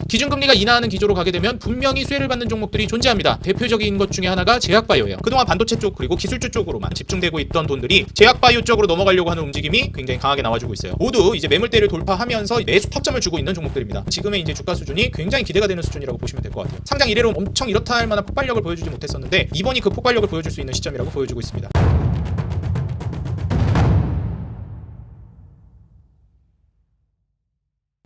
기준금리가 인하하는 기조로 가게 되면 분명히 수혜를 받는 종목들이 존재합니다. 대표적인 것 중에 하나가 제약바이오예요. 그동안 반도체 쪽 그리고 기술주 쪽으로만 집중되고 있던 돈들이 제약바이오 쪽으로 넘어가려고 하는 움직임이 굉장히 강하게 나와주고 있어요. 모두 이제 매물대를 돌파하면서 매수 타점을 주고 있는 종목들입니다. 지금의 이제 주가 수준이 굉장히 기대가 되는 수준이라고 보시면 될 것 같아요. 상장 이래로 엄청 이렇다 할 만한 폭발력을 보여주지 못했었는데 이번이 그 폭발력을 보여줄 수 있는 시점이라고 보여주고 있습니다.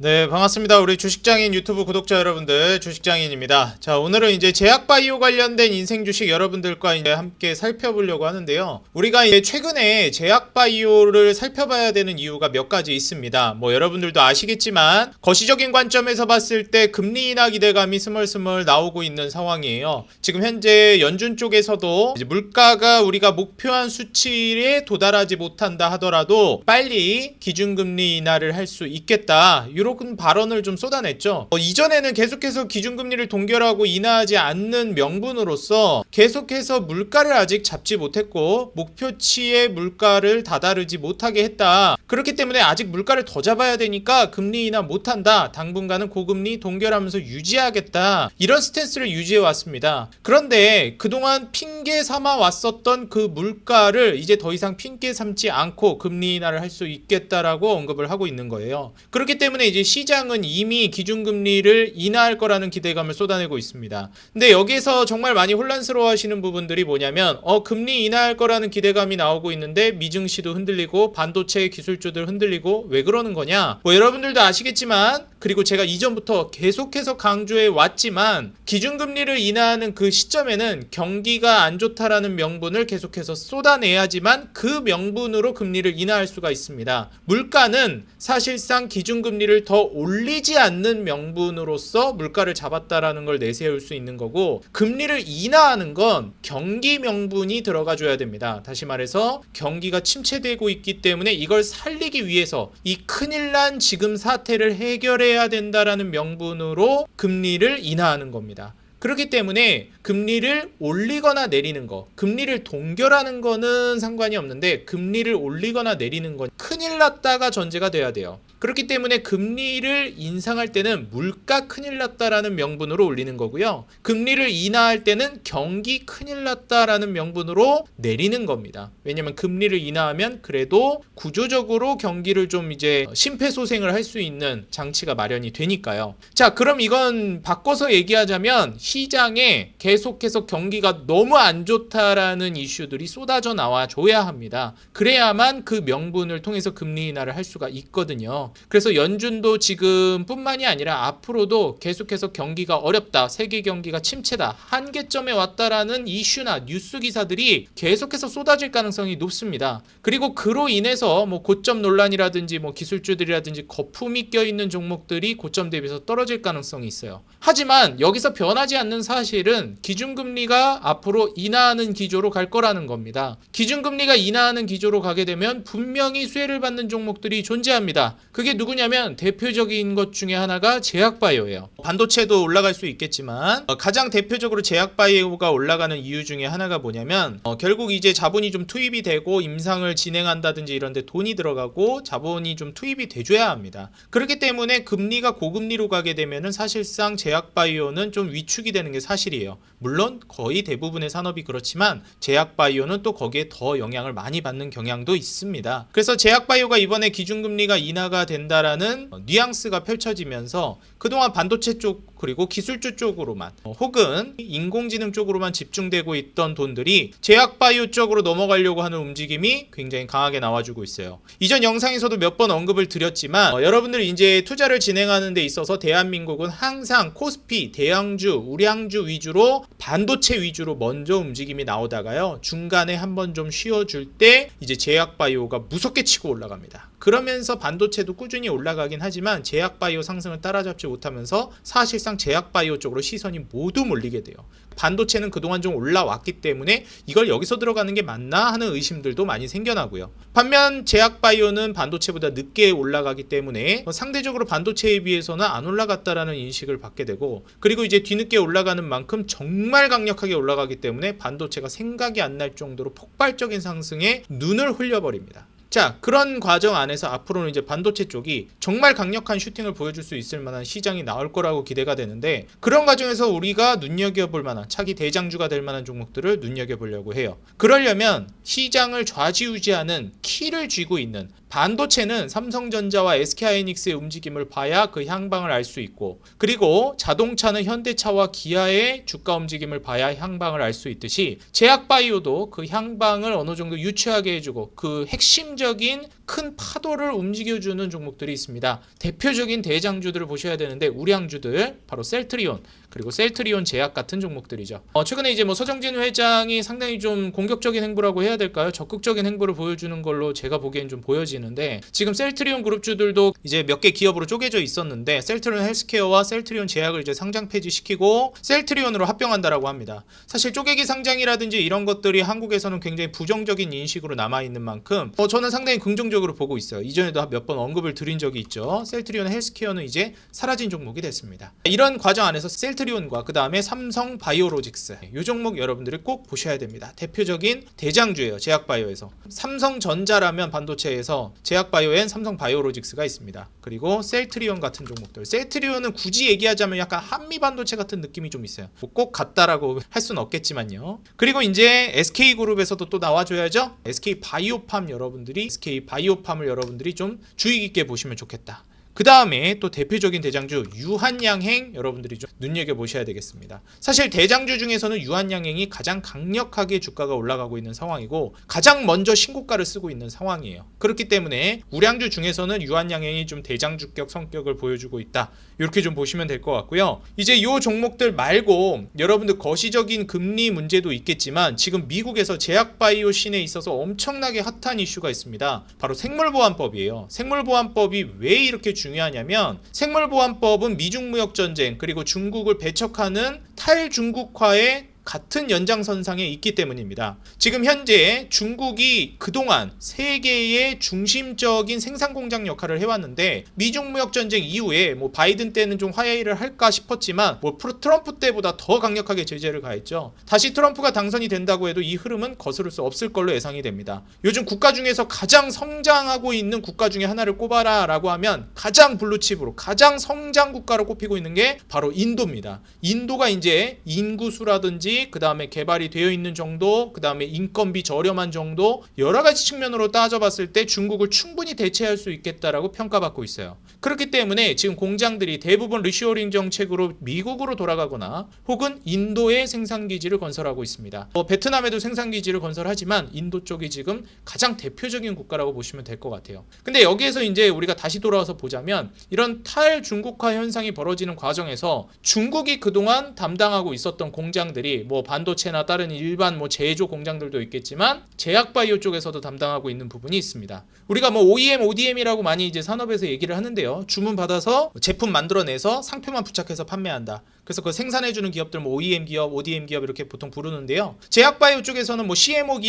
네, 반갑습니다. 우리 주식장인 유튜브 구독자 여러분들, 주식장인입니다. 자, 오늘은 이제 제약바이오 관련된 인생 주식 여러분들과 이제 함께 살펴보려고 하는데요. 우리가 이제 최근에 제약바이오를 살펴봐야 되는 이유가 몇 가지 있습니다. 뭐 여러분들도 아시겠지만 거시적인 관점에서 봤을 때 금리 인하 기대감이 스멀스멀 나오고 있는 상황이에요. 지금 현재 연준 쪽에서도 이제 물가가 우리가 목표한 수치에 도달하지 못한다 하더라도 빨리 기준금리 인하를 할 수 있겠다. 이런 발언을 좀 쏟아냈죠. 이전에는 계속해서 기준금리를 동결하고 인하하지 않는 명분으로서 계속해서 물가를 아직 잡지 못했고 목표치의 물가를 다다르지 못하게 했다. 그렇기 때문에 아직 물가를 더 잡아야 되니까 금리 인하 못한다. 당분간은 고금리 동결하면서 유지하겠다. 이런 스탠스를 유지해 왔습니다. 그런데 그동안 핑계 삼아 왔었던 그 물가를 이제 더 이상 핑계 삼지 않고 금리 인하를 할 수 있겠다라고 언급을 하고 있는 거예요. 그렇기 때문에 이제 시장은 이미 기준금리를 인하할 거라는 기대감을 쏟아내고 있습니다. 근데 여기서 정말 많이 혼란스러워 하시는 부분들이 뭐냐면 금리 인하할 거라는 기대감이 나오고 있는데 미증시도 흔들리고 반도체 기술주들 흔들리고 왜 그러는 거냐? 뭐 여러분들도 아시겠지만 그리고 제가 이전부터 계속해서 강조해 왔지만 기준금리를 인하하는 그 시점에는 경기가 안 좋다라는 명분을 계속해서 쏟아내야지만 그 명분으로 금리를 인하할 수가 있습니다. 물가는 사실상 기준금리를 더 올리지 않는 명분으로서 물가를 잡았다라는 걸 내세울 수 있는 거고 금리를 인하하는 건 경기 명분이 들어가 줘야 됩니다. 다시 말해서 경기가 침체되고 있기 때문에 이걸 살리기 위해서 이 큰일 난 지금 사태를 해결해야 된다라는 명분으로 금리를 인하하는 겁니다. 그렇기 때문에 금리를 올리거나 내리는 거, 금리를 동결하는 거는 상관이 없는데 금리를 올리거나 내리는 건 큰일 났다가 전제가 돼야 돼요. 그렇기 때문에 금리를 인상할 때는 물가 큰일 났다라는 명분으로 올리는 거고요. 금리를 인하할 때는 경기 큰일 났다라는 명분으로 내리는 겁니다. 왜냐면 금리를 인하하면 그래도 구조적으로 경기를 좀 이제 심폐소생을 할 수 있는 장치가 마련이 되니까요. 자, 그럼 이건 바꿔서 얘기하자면 시장에 계속해서 경기가 너무 안 좋다라는 이슈들이 쏟아져 나와 줘야 합니다. 그래야만 그 명분을 통해서 금리 인하를 할 수가 있거든요. 그래서 연준도 지금 뿐만이 아니라 앞으로도 계속해서 경기가 어렵다, 세계 경기가 침체다, 한계점에 왔다라는 이슈나 뉴스 기사들이 계속해서 쏟아질 가능성이 높습니다. 그리고 그로 인해서 뭐 고점 논란이라든지 뭐 기술주들이라든지 거품이 껴있는 종목들이 고점 대비해서 떨어질 가능성이 있어요. 하지만 여기서 변하지 않는 사실은 기준금리가 앞으로 인하하는 기조로 갈 거라는 겁니다. 기준금리가 인하하는 기조로 가게 되면 분명히 수혜를 받는 종목들이 존재합니다. 그게 누구냐면 대표적인 것 중에 하나가 제약바이오예요. 반도체도 올라갈 수 있겠지만 가장 대표적으로 제약바이오가 올라가는 이유 중에 하나가 뭐냐면 결국 이제 자본이 좀 투입이 되고 임상을 진행한다든지 이런 데 돈이 들어가고 자본이 좀 투입이 돼줘야 합니다. 그렇기 때문에 금리가 고금리로 가게 되면은 사실상 제약바이오는 좀 위축이 되는 게 사실이에요. 물론 거의 대부분의 산업이 그렇지만 제약바이오는 또 거기에 더 영향을 많이 받는 경향도 있습니다. 그래서 제약바이오가 이번에 기준금리가 인하가 된다라는 뉘앙스가 펼쳐지면서 그동안 반도체 쪽 그리고 기술주 쪽으로만 혹은 인공지능 쪽으로만 집중되고 있던 돈들이 제약바이오 쪽으로 넘어가려고 하는 움직임이 굉장히 강하게 나와주고 있어요. 이전 영상에서도 몇 번 언급을 드렸지만 여러분들이 이제 투자를 진행하는 데 있어서 대한민국은 항상 코스피, 대형주, 우량주 위주로 반도체 위주로 먼저 움직임이 나오다가요. 중간에 한번 좀 쉬어줄 때 이제 제약바이오가 무섭게 치고 올라갑니다. 그러면서 반도체도 꾸준히 올라가긴 하지만 제약바이오 상승을 따라잡지 못하면서 사실상 제약바이오 쪽으로 시선이 모두 몰리게 돼요. 반도체는 그동안 좀 올라왔기 때문에 이걸 여기서 들어가는 게 맞나 하는 의심들도 많이 생겨나고요. 반면 제약바이오는 반도체보다 늦게 올라가기 때문에 상대적으로 반도체에 비해서는 안 올라갔다라는 인식을 받게 되고 그리고 이제 뒤늦게 올라가는 만큼 정말 강력하게 올라가기 때문에 반도체가 생각이 안 날 정도로 폭발적인 상승에 눈을 흘려버립니다. 자, 그런 과정 안에서 앞으로는 이제 반도체 쪽이 정말 강력한 슈팅을 보여줄 수 있을 만한 시장이 나올 거라고 기대가 되는데, 그런 과정에서 우리가 눈여겨볼 만한 차기 대장주가 될 만한 종목들을 눈여겨보려고 해요. 그러려면 시장을 좌지우지하는 키를 쥐고 있는 반도체는 삼성전자와 SK하이닉스의 움직임을 봐야 그 향방을 알 수 있고, 그리고 자동차는 현대차와 기아의 주가 움직임을 봐야 향방을 알 수 있듯이 제약바이오도 그 향방을 어느 정도 유추하게 해주고 그 핵심적인 큰 파도를 움직여주는 종목들이 있습니다. 대표적인 대장주들을 보셔야 되는데, 우량주들 바로 셀트리온, 그리고 셀트리온 제약 같은 종목들이죠. 최근에 이제 뭐 서정진 회장이 상당히 좀 공격적인 행보라고 해야 될까요? 적극적인 행보를 보여주는 걸로 제가 보기엔 좀 보여지는데, 지금 셀트리온 그룹주들도 이제 몇 개 기업으로 쪼개져 있었는데 셀트리온 헬스케어와 셀트리온 제약을 이제 상장 폐지시키고 셀트리온으로 합병한다라고 합니다. 사실 쪼개기 상장이라든지 이런 것들이 한국에서는 굉장히 부정적인 인식으로 남아있는 만큼 저는 상당히 긍정적으로 보고 있어요. 이전에도 몇 번 언급을 드린 적이 있죠. 셀트리온 헬스케어는 이제 사라진 종목이 됐습니다. 이런 과정 안에서 셀트리온과 그 다음에 삼성 바이오로직스, 이 종목 여러분들이 꼭 보셔야 됩니다. 대표적인 대장주예요. 제약바이오에서. 삼성전자라면 반도체에서, 제약바이오엔 삼성 바이오로직스가 있습니다. 그리고 셀트리온 같은 종목들. 셀트리온은 굳이 얘기하자면 약간 한미반도체 같은 느낌이 좀 있어요. 꼭 같다라고 할 수는 없겠지만요. 그리고 이제 SK그룹에서도 또 나와줘야죠. SK바이오팜 여러분들이, SK바이오팜을 여러분들이 좀 주의 깊게 보시면 좋겠다. 그 다음에 또 대표적인 대장주 유한양행 여러분들이 좀 눈여겨보셔야 되겠습니다. 사실 대장주 중에서는 유한양행이 가장 강력하게 주가가 올라가고 있는 상황이고 가장 먼저 신고가를 쓰고 있는 상황이에요. 그렇기 때문에 우량주 중에서는 유한양행이 좀 대장주격 성격을 보여주고 있다, 이렇게 좀 보시면 될 것 같고요. 이제 이 종목들 말고 여러분들 거시적인 금리 문제도 있겠지만 지금 미국에서 제약바이오 씬에 있어서 엄청나게 핫한 이슈가 있습니다. 바로 생물보안법이에요. 생물보안법이 왜 이렇게 중요하냐면, 생물보안법은 미중무역전쟁 그리고 중국을 배척하는 탈중국화의 같은 연장선상에 있기 때문입니다. 지금 현재 중국이 그동안 세계의 중심적인 생산공장 역할을 해왔는데, 미중무역전쟁 이후에 뭐 바이든 때는 좀 화해를 할까 싶었지만 뭐 트럼프 때보다 더 강력하게 제재를 가했죠. 다시 트럼프가 당선이 된다고 해도 이 흐름은 거스를 수 없을 걸로 예상이 됩니다. 요즘 국가 중에서 가장 성장하고 있는 국가 중에 하나를 꼽아라 라고 하면 가장 블루칩으로, 가장 성장 국가로 꼽히고 있는 게 바로 인도입니다. 인도가 이제 인구수라든지 그 다음에 개발이 되어 있는 정도, 그 다음에 인건비 저렴한 정도, 여러 가지 측면으로 따져봤을 때 중국을 충분히 대체할 수 있겠다라고 평가받고 있어요. 그렇기 때문에 지금 공장들이 대부분 리쇼어링 정책으로 미국으로 돌아가거나 혹은 인도에 생산기지를 건설하고 있습니다. 베트남에도 생산기지를 건설하지만 인도 쪽이 지금 가장 대표적인 국가라고 보시면 될 것 같아요. 근데 여기에서 이제 우리가 다시 돌아와서 보자면, 이런 탈중국화 현상이 벌어지는 과정에서 중국이 그동안 담당하고 있었던 공장들이 뭐 반도체나 다른 일반 뭐 제조 공장들도 있겠지만 제약바이오 쪽에서도 담당하고 있는 부분이 있습니다. 우리가 뭐 OEM, ODM이라고 많이 이제 산업에서 얘기를 하는데요. 주문 받아서 제품 만들어내서 상표만 부착해서 판매한다. 그래서 그 생산해주는 기업들 뭐 OEM 기업, ODM 기업 이렇게 보통 부르는데요. 제약바이오 쪽에서는 뭐 CMO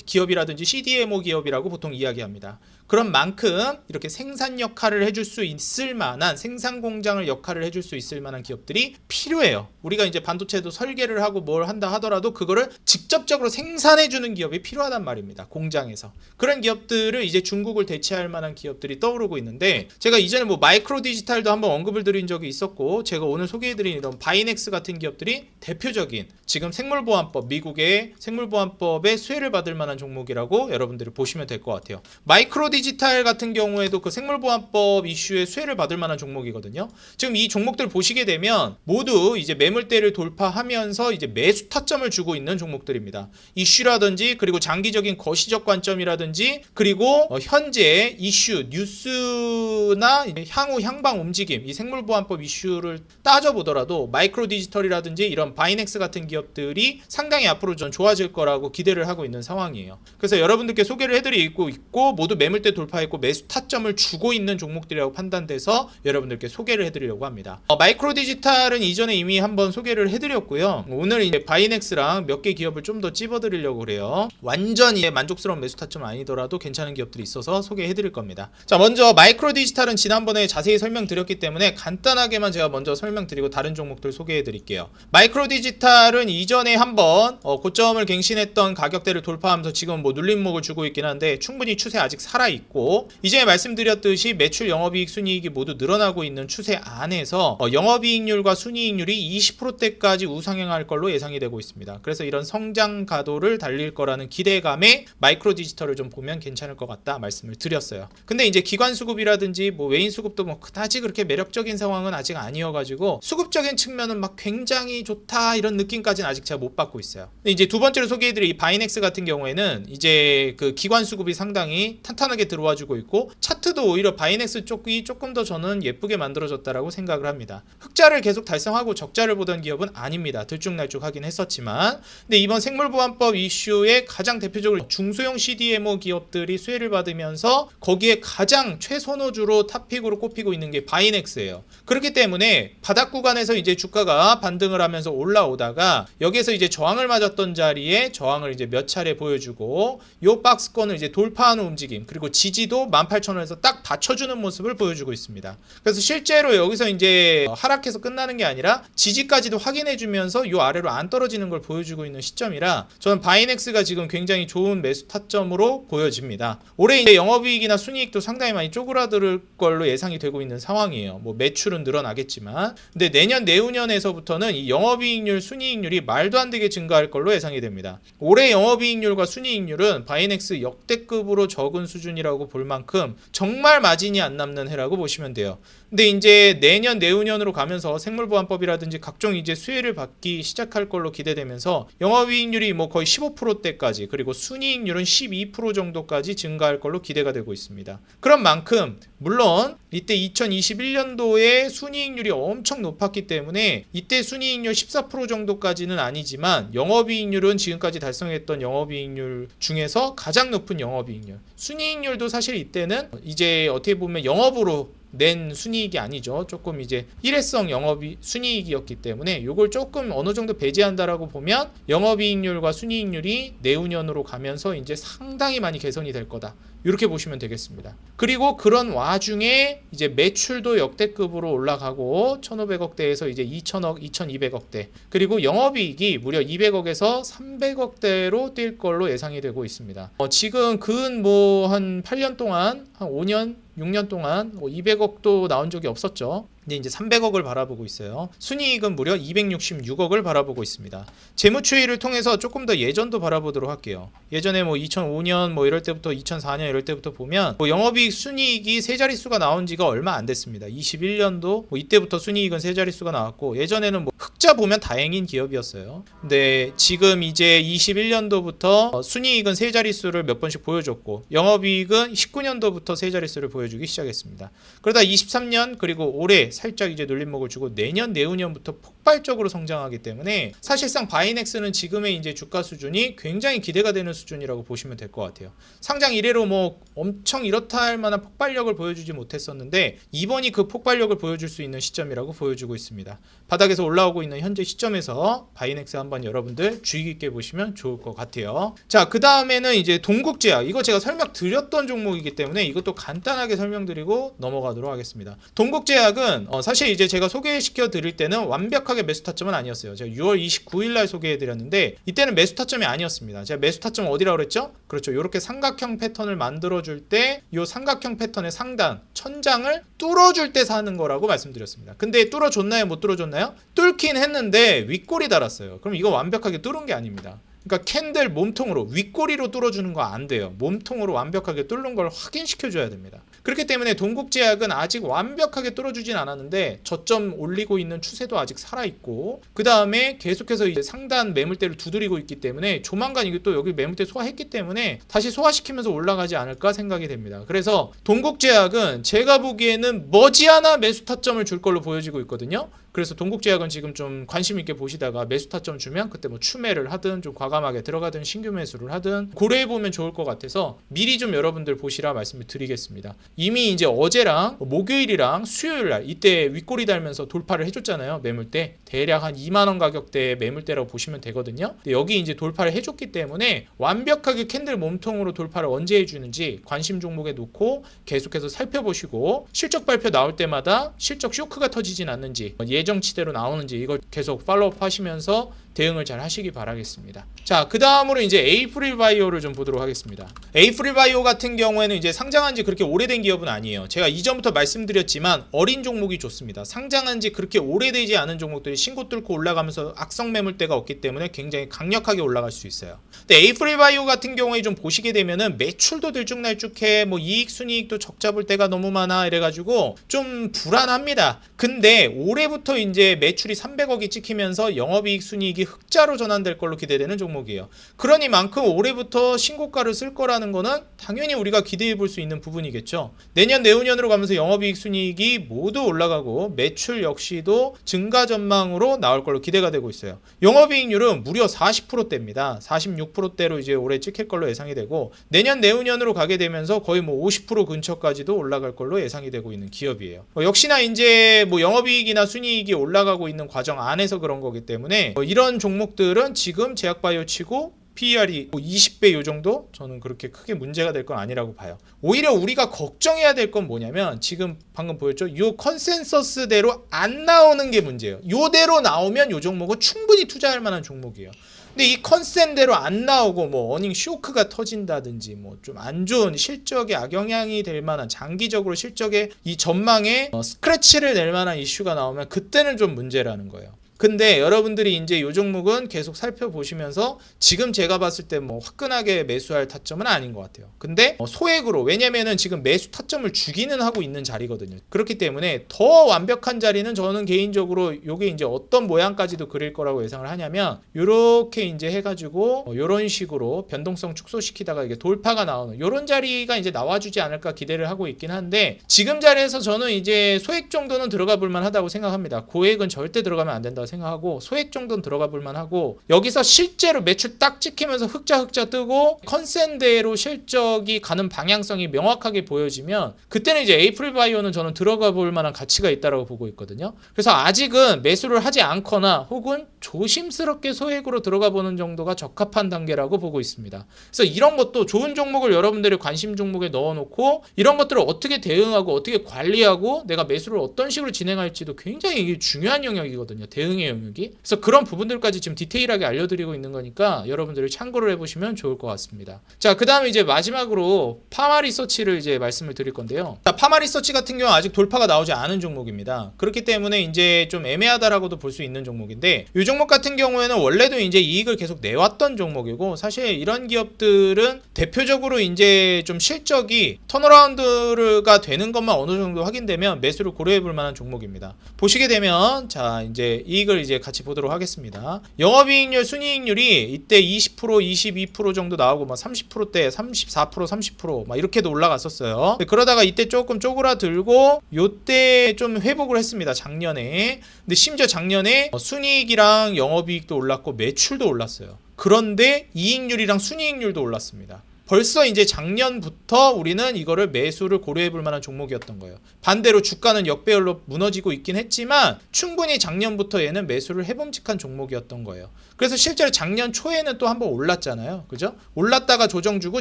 기업이라든지 CDMO 기업이라고 보통 이야기합니다. 그런 만큼 이렇게 생산 역할을 해줄 수 있을 만한, 생산 공장을 역할을 해줄 수 있을 만한 기업들이 필요해요. 우리가 이제 반도체도 설계를 하고 뭘 한다 하더라도 그거를 직접적으로 생산해주는 기업이 필요하단 말입니다. 공장에서. 그런 기업들을 이제 중국을 대체할 만한 기업들이 떠오르고 있는데, 제가 이전에 뭐 마이크로 디지털도 한번 언급을 드린 적이 있었고, 제가 오늘 소개해드린 이런 바이넥스 같은 기업들이 대표적인 지금 생물보안법, 미국의 생물보안법의 수혜를 받을 만한 종목이라고 여러분들이 보시면 될 것 같아요. 마이크로 디지털 같은 경우에도 그 생물보안법 이슈에 수혜를 받을 만한 종목이거든요. 지금 이 종목들 보시게 되면 모두 이제 매물대를 돌파하면서 이제 매수 타점을 주고 있는 종목들입니다. 이슈라든지 그리고 장기적인 거시적 관점이라든지 그리고 현재 이슈, 뉴스나 향후 향방 움직임, 이 생물보안법 이슈를 따져보더라도 마이크로 디지털이라든지 이런 바이넥스 같은 기업들이 상당히 앞으로 좀 좋아질 거라고 기대를 하고 있는 상황이에요. 그래서 여러분들께 소개를 해드리고 있고 모두 매물대 돌파했고 매수 타점을 주고 있는 종목들이라고 판단돼서 여러분들께 소개를 해드리려고 합니다. 마이크로 디지털은 이전에 이미 한번 소개를 해드렸고요. 오늘 이제 바이넥스랑 몇 개 기업을 좀 더 찝어드리려고 그래요. 완전히 만족스러운 매수 타점 아니더라도 괜찮은 기업들이 있어서 소개해드릴 겁니다. 자, 먼저 마이크로 디지털은 지난번에 자세히 설명드렸기 때문에 간단하게만 제가 먼저 설명드리고 다른 종목들 소개해드릴게요. 마이크로 디지털은 이전에 한번 고점을 갱신했던 가격대를 돌파하면서 지금 뭐 눌림목을 주고 있긴 한데 충분히 추세 아직 살아 있고, 이전에 말씀드렸듯이 매출, 영업이익, 순이익이 모두 늘어나고 있는 추세 안에서 영업이익률과 순이익률이 20%대까지 우상향할 걸로 예상이 되고 있습니다. 그래서 이런 성장 가도를 달릴 거라는 기대감에 마이크로 디지털을 좀 보면 괜찮을 것 같다 말씀을 드렸어요. 근데 이제 기관 수급이라든지 뭐 외인 수급도 뭐 그다지 그렇게 매력적인 상황은 아직 아니어가지고 수급적인 측면은 막 굉장히 좋다 이런 느낌까지는 아직 제가 못 받고 있어요. 근데 이제 두 번째로 소개해드릴 이 바이넥스 같은 경우에는 이제 그 기관 수급이 상당히 탄탄하게 들어와주고 있고, 차트도 오히려 바이넥스 쪽이 조금 더 저는 예쁘게 만들어졌다라고 생각을 합니다. 흑자를 계속 달성하고 적자를 보던 기업은 아닙니다. 들쭉날쭉하긴 했었지만, 근데 이번 생물보안법 이슈에 가장 대표적으로 중소형 CDMO 기업들이 수혜를 받으면서 거기에 가장 최선호주로 탑픽으로 꼽히고 있는 게 바이넥스예요. 그렇기 때문에 바닥 구간에서 이제 주가가 반등을 하면서 올라오다가 여기에서 이제 저항을 맞았던 자리에 저항을 이제 몇 차례 보여주고, 요 박스권을 이제 돌파하는 움직임, 그리고 지지도 18,000원에서 딱 받쳐주는 모습을 보여주고 있습니다. 그래서 실제로 여기서 이제 하락해서 끝나는 게 아니라 지지까지도 확인해주면서 요 아래로 안 떨어지는 걸 보여주고 있는 시점이라 저는 바이넥스가 지금 굉장히 좋은 매수 타점으로 보여집니다. 올해 이제 영업이익이나 순이익도 상당히 많이 쪼그라들 걸로 예상이 되고 있는 상황이에요. 뭐 매출은 늘어나겠지만, 근데 내년 내후년에서부터는 이 영업이익률, 순이익률이 말도 안 되게 증가할 걸로 예상이 됩니다. 올해 영업이익률과 순이익률은 바이넥스 역대급으로 적은 수준이라고 볼 만큼 정말 마진이 안 남는 해라고 보시면 돼요. 근데 이제 내년 내후년으로 가면서 생물보안법이라든지 각종 이제 수혜를 받기 시작할 걸로 기대되면서 영업이익률이 뭐 거의 15%대까지, 그리고 순이익률은 12% 정도까지 증가할 걸로 기대가 되고 있습니다. 그런 만큼 물론 이때 2021년도에 순이익률이 엄청 높았기 때문에 이때 순이익률 14% 정도까지는 아니지만 영업이익률은 지금까지 달성했던 영업이익률 중에서 가장 높은 영업이익률, 순이익률도 사실 이때는 이제 어떻게 보면 영업으로 낸 순이익이 아니죠. 조금 이제 일회성 영업이 순이익이었기 때문에 이걸 조금 어느 정도 배제한다라고 보면 영업이익률과 순이익률이 내후년으로 가면서 이제 상당히 많이 개선이 될 거다, 이렇게 보시면 되겠습니다. 그리고 그런 와중에 이제 매출도 역대급으로 올라가고 1,500억대에서 이제 2,000억, 2,200억대, 그리고 영업이익이 무려 200억에서 300억대로 뛸 걸로 예상이 되고 있습니다. 지금 근 뭐 한 8년 동안, 한 5년 6년 동안 200억도 나온 적이 없었죠. 근데 이제 300억을 바라보고 있어요. 순이익은 무려 266억을 바라보고 있습니다. 재무추이를 통해서 조금 더 예전도 바라보도록 할게요. 예전에 뭐 2005년 뭐 이럴 때부터 2004년 이럴 때부터 보면 뭐 영업이익 순이익이 세 자릿수가 나온 지가 얼마 안 됐습니다. 21년도 뭐 이때부터 순이익은 세 자릿수가 나왔고, 예전에는 뭐 흑자 보면 다행인 기업이었어요. 근데 지금 이제 21년도부터 순이익은 세 자릿수를 몇 번씩 보여줬고, 영업이익은 19년도부터 세 자릿수를 보여주기 시작했습니다. 그러다 23년 그리고 올해 살짝 이제 눌림목을 주고 내년 내후년부터 폭발적으로 성장하기 때문에 사실상 바이넥스는 지금의 이제 주가 수준이 굉장히 기대가 되는 수준이라고 보시면 될 것 같아요. 상장 이래로 뭐 엄청 이렇다 할 만한 폭발력을 보여주지 못했었는데 이번이 그 폭발력을 보여줄 수 있는 시점이라고 보여주고 있습니다. 바닥에서 올라오고 있는 현재 시점에서 바이넥스 한번 여러분들 주의 깊게 보시면 좋을 것 같아요. 자, 그 다음에는 이제 동국제약, 이거 제가 설명드렸던 종목이기 때문에 이것도 간단하게 설명드리고 넘어가도록 하겠습니다. 동국제약은 사실 이제 제가 소개시켜 드릴 때는 완벽하게 매수 타점은 아니었어요. 제가 6월 29일 날 소개해 드렸는데 이때는 매수 타점이 아니었습니다. 제가 매수 타점 어디라고 그랬죠? 그렇죠. 이렇게 삼각형 패턴을 만들어 줄 때 이 삼각형 패턴의 상단 천장을 뚫어 줄 때 사는 거라고 말씀드렸습니다. 근데 뚫어 줬나요? 못 뚫어 줬나요? 뚫긴 했는데 윗골이 달았어요. 그럼 이거 완벽하게 뚫은 게 아닙니다. 그러니까 캔들 몸통으로 윗꼬리로 뚫어주는 거 안 돼요. 몸통으로 완벽하게 뚫는 걸 확인시켜줘야 됩니다. 그렇기 때문에 동국제약은 아직 완벽하게 뚫어주진 않았는데 저점 올리고 있는 추세도 아직 살아있고, 그 다음에 계속해서 이제 상단 매물대를 두드리고 있기 때문에 조만간 이게 또 여기 매물대 소화했기 때문에 다시 소화시키면서 올라가지 않을까 생각이 됩니다. 그래서 동국제약은 제가 보기에는 머지않아 매수 타점을 줄 걸로 보여지고 있거든요. 그래서 동국제약은 지금 좀 관심 있게 보시다가 매수 타점 주면 그때 뭐 추매를 하든 좀 과감하게 들어가든 신규 매수를 하든 고려해 보면 좋을 것 같아서 미리 좀 여러분들 보시라 말씀을 드리겠습니다. 이미 이제 어제랑 목요일이랑 수요일 날 이때 윗꼬리 달면서 돌파를 해줬잖아요. 매물대 대략 한 2만 원 가격대의 매물대라고 보시면 되거든요. 근데 여기 이제 돌파를 해줬기 때문에 완벽하게 캔들 몸통으로 돌파를 언제 해주는지 관심 종목에 놓고 계속해서 살펴보시고 실적 발표 나올 때마다 실적 쇼크가 터지진 않는지 예정치대로 나오는지 이걸 계속 팔로우업 하시면서 대응을 잘 하시기 바라겠습니다. 자, 그 다음으로 이제 에이프릴 바이오를 좀 보도록 하겠습니다. 에이프릴 바이오 같은 경우에는 이제 상장한 지 그렇게 오래된 기업은 아니에요. 제가 이전부터 말씀드렸지만 어린 종목이 좋습니다. 상장한 지 그렇게 오래되지 않은 종목들이 신고 뚫고 올라가면서 악성 매물대가 없기 때문에 굉장히 강력하게 올라갈 수 있어요. 근데 에이프릴 바이오 같은 경우에 좀 보시게 되면은 매출도 들쭉날쭉해, 뭐 이익 순이익도 적자 볼 때가 너무 많아 이래가지고 좀 불안합니다. 근데 올해부터 이제 매출이 300억이 찍히면서 영업이익 순이익이 흑자로 전환될 걸로 기대되는 종목이에요. 그러니만큼 올해부터 신고가를 쓸 거라는 거는 당연히 우리가 기대해 볼 수 있는 부분이겠죠. 내년 내후년으로 가면서 영업이익 순이익이 모두 올라가고 매출 역시도 증가 전망으로 나올 걸로 기대가 되고 있어요. 영업이익률은 무려 40%대입니다. 46%대로 이제 올해 찍힐 걸로 예상이 되고 내년 내후년으로 가게 되면서 거의 뭐 50% 근처까지도 올라갈 걸로 예상이 되고 있는 기업이에요. 역시나 이제 뭐 영업이익이나 순이익이 올라가고 있는 과정 안에서 그런 거기 때문에 이런 종목들은 지금 제약바이오 치고 PER이 20배 요 정도? 저는 그렇게 크게 문제가 될 건 아니라고 봐요. 오히려 우리가 걱정해야 될 건 뭐냐면 지금 방금 보였죠? 요 컨센서스대로 안 나오는 게 문제예요. 요대로 나오면 요 종목은 충분히 투자할 만한 종목이에요. 근데 이 컨센대로 안 나오고 뭐 어닝 쇼크가 터진다든지 뭐 좀 안 좋은 실적에 악영향이 될 만한 장기적으로 실적에 이 전망에 스크래치를 낼 만한 이슈가 나오면 그때는 좀 문제라는 거예요. 근데 여러분들이 이제 요 종목은 계속 살펴보시면서 지금 제가 봤을 때 뭐 화끈하게 매수할 타점은 아닌 것 같아요. 근데 소액으로, 왜냐면은 지금 매수 타점을 주기는 하고 있는 자리거든요. 그렇기 때문에 더 완벽한 자리는 저는 개인적으로 요게 이제 어떤 모양까지도 그릴 거라고 예상을 하냐면 요렇게 이제 해가지고 요런 식으로 변동성 축소시키다가 이게 돌파가 나오는 요런 자리가 이제 나와주지 않을까 기대를 하고 있긴 한데 지금 자리에서 저는 이제 소액 정도는 들어가 볼만 하다고 생각합니다. 고액은 절대 들어가면 안 된다고 생각하고 소액 정도는 들어가 볼만 하고 여기서 실제로 매출 딱 찍히면서 흑자 뜨고 컨센대로 실적이 가는 방향성이 명확하게 보여지면 그때는 이제 에이프릴 바이오는 저는 들어가 볼 만한 가치가 있다고 보고 있거든요. 그래서 아직은 매수를 하지 않거나 혹은 조심스럽게 소액으로 들어가 보는 정도가 적합한 단계라고 보고 있습니다. 그래서 이런 것도 좋은 종목을 여러분들이 관심 종목에 넣어놓고 이런 것들을 어떻게 대응하고 어떻게 관리하고 내가 매수를 어떤 식으로 진행할지도 굉장히 중요한 영역이거든요. 대응의 영역이. 그래서 그런 부분들까지 지금 디테일하게 알려드리고 있는 거니까 여러분들이 참고를 해보시면 좋을 것 같습니다. 자, 그 다음에 이제 마지막으로 파마리서치를 이제 말씀을 드릴 건데요. 자, 파마리서치 같은 경우 아직 돌파가 나오지 않은 종목입니다. 그렇기 때문에 이제 좀 애매하다라고도 볼 수 있는 종목인데 이 종목 같은 경우에는 원래도 이제 이익을 계속 내왔던 종목이고 사실 이런 기업들은 대표적으로 이제 좀 실적이 턴어라운드가 되는 것만 어느 정도 확인되면 매수를 고려해 볼 만한 종목입니다. 보시게 되면 자, 이제 이익을 이제 같이 보도록 하겠습니다. 영업이익률, 순이익률이 이때 20%, 22% 정도 나오고 막 30%대, 34%, 30% 막 이렇게도 올라갔었어요. 그러다가 이때 조금 쪼그라들고 요때 좀 회복을 했습니다. 작년에. 근데 심지어 작년에 순이익이랑 영업이익도 올랐고 매출도 올랐어요. 그런데 이익률이랑 순이익률도 올랐습니다. 벌써 이제 작년부터 우리는 이거를 매수를 고려해 볼 만한 종목이었던 거예요. 반대로 주가는 역배열로 무너지고 있긴 했지만 충분히 작년부터 얘는 매수를 해봄직한 종목이었던 거예요. 그래서 실제로 작년 초에는 또 한번 올랐잖아요. 그죠? 올랐다가 조정 주고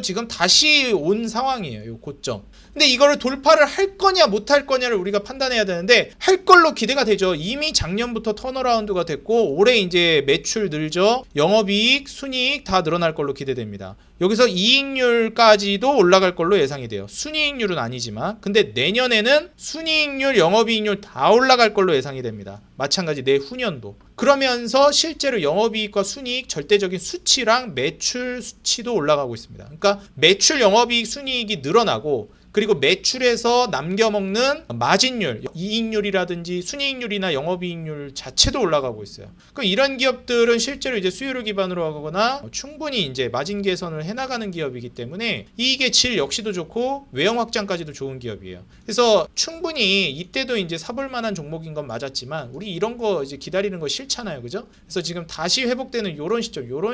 지금 다시 온 상황이에요. 요 고점. 근데 이거를 돌파를 할 거냐 못 할 거냐를 우리가 판단해야 되는데 할 걸로 기대가 되죠. 이미 작년부터 턴어라운드가 됐고 올해 이제 매출 늘죠. 영업이익, 순이익 다 늘어날 걸로 기대됩니다. 여기서 이익률까지도 올라갈 걸로 예상이 돼요. 순이익률은 아니지만 근데 내년에는 순이익률, 영업이익률 다 올라갈 걸로 예상이 됩니다. 마찬가지 내후년도. 그러면서 실제로 영업이익과 순이익 절대적인 수치랑 매출 수치도 올라가고 있습니다. 그러니까 매출, 영업이익, 순이익이 늘어나고 그리고 매출에서 남겨먹는 마진율, 이익률이라든지 순이익률이나 영업이익률 자체도 올라가고 있어요. 그럼 이런 기업들은 실제로 이제 수요를 기반으로 하거나 충분히 이제 마진 개선을 해나가는 기업이기 때문에 이익의 질 역시도 좋고 외형 확장까지도 좋은 기업이에요. 그래서 충분히 이때도 이제 사볼 만한 종목인 건 맞았지만 우리 이런 거 이제 기다리는 거 싫잖아요, 그죠? 그래서 지금 다시 회복되는 요런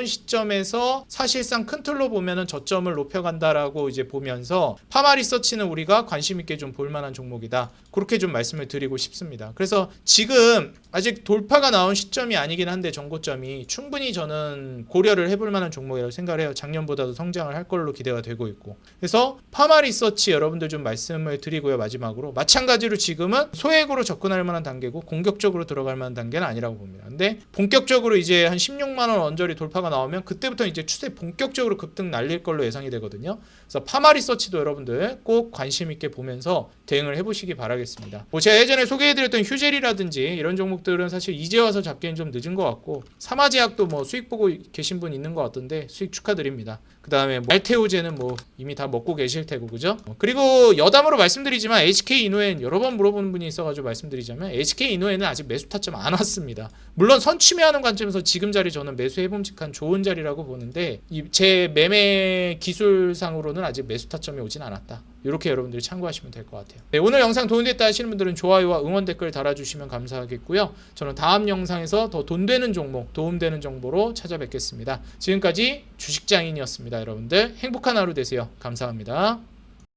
시점에서 사실상 큰 틀로 보면은 저점을 높여간다라고 이제 보면서 파마리서치 리서치는 우리가 관심 있게 좀 볼만한 종목이다. 그렇게 좀 말씀을 드리고 싶습니다. 그래서 지금 아직 돌파가 나온 시점이 아니긴 한데 정고점이 충분히 저는 고려를 해볼 만한 종목이라고 생각을 해요. 작년보다도 성장을 할 걸로 기대가 되고 있고. 그래서 파마 리서치 여러분들 좀 말씀을 드리고요. 마지막으로 마찬가지로 지금은 소액으로 접근할 만한 단계고 공격적으로 들어갈 만한 단계는 아니라고 봅니다. 근데 본격적으로 이제 한 16만 원 언저리 돌파가 나오면 그때부터 이제 추세 본격적으로 급등 날릴 걸로 예상이 되거든요. 그래서 파마 리서치도 여러분들 꼭 관심 있게 보면서 대응을 해보시기 바라겠습니다. 뭐 제가 예전에 소개해드렸던 휴젤이라든지 이런 종목들은 사실 이제 와서 잡기엔 좀 늦은 것 같고, 사마제약도 뭐 수익 보고 계신 분 있는 것 같던데 수익 축하드립니다. 그 다음에 알테오제는 뭐 이미 다 먹고 계실 테고, 그죠? 그리고 여담으로 말씀드리지만 HK 이노엔 여러 번 물어보는 분이 있어가지고 말씀드리자면 HK 이노엔은 아직 매수 타점 안 왔습니다. 물론 선취매하는 관점에서 지금 자리 저는 매수해봄직한 좋은 자리라고 보는데 제 매매 기술상으로는 아직 매수 타점이 오진 않았다. 이렇게 여러분들이 참고하시면 될 것 같아요. 네, 오늘 영상 도움됐다 하시는 분들은 좋아요와 응원 댓글 달아주시면 감사하겠고요. 저는 다음 영상에서 더 돈되는 종목, 도움되는 정보로 찾아뵙겠습니다. 지금까지 주식장인이었습니다. 여러분들 행복한 하루 되세요. 감사합니다.